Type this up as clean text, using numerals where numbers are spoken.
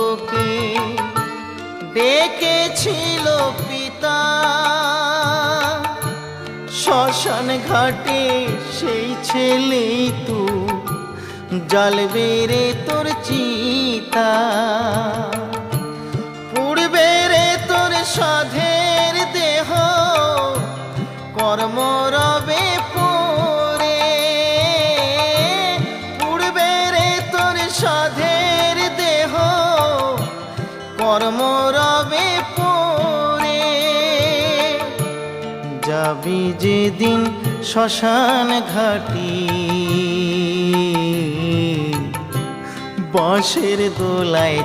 তোকে ডেকেছিল পিতা, শ্মশান ঘাটে সেই ছেলেই তুই, জ্বলবে রে তোর চিতা। পুড়বে রে তোর সাধের দেহ, কর্ম রবে পড়ে। পুড়বে রে তোর সাধের দেহ, কর্ম রবে পড়ে। যাবি যেদিন শ্মশান ঘাটি, বাঁশের দোলায়